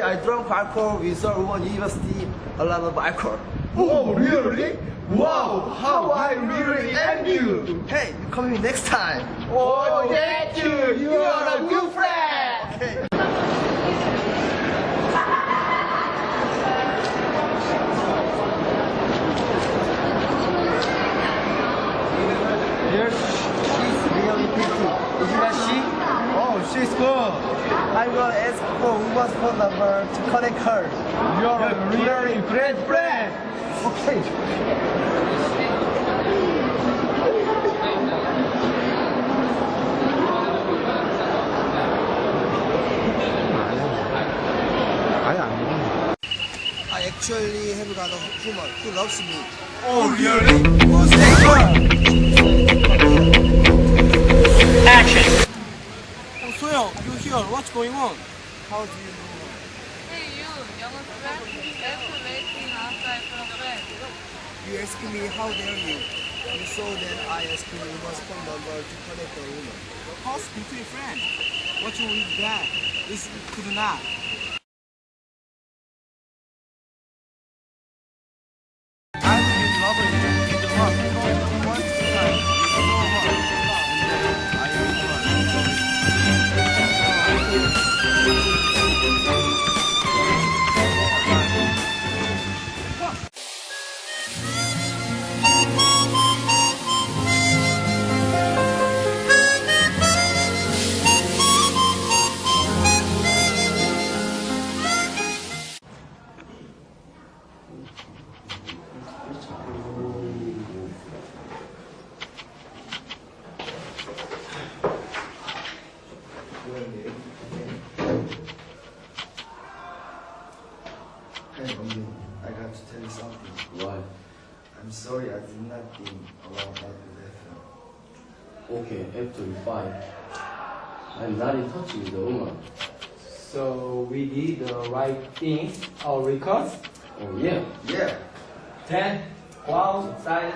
I drank alcohol. We saw woman university, a lot of alcohol. Oh, really? Wow, how I really envy you. Hey, you come here next time. Oh, thank you. You are a good friend. Okay. Yes, she's really pretty. Isn't that she? Oh, she's good. I will ask for woman's phone number to connect her. You're a really great friend. Okay. I actually have got a woman who loves me. Oh, really? Who's that girl? Action! Oh, Soyoung, you're here. What's going on? How do you know? Hey you, 영어 friend? After waiting outside for a friend. You ask me how dare you? You saw that I asked you woman's phone number to connect the woman. Of course, between friends. What's wrong with that? This could not. I will be loving you in the heart. One time. So much. And then I will Hey, Bambi, I got to tell you something. What? I'm sorry I did not think about that letter. Okay, after we fight, I'm not in touch with the woman. So we did the right thing, our records. Oh yeah. Yeah. Then go outside.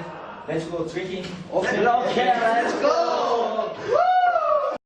Let's go drinking. Okay. Okay, let's go.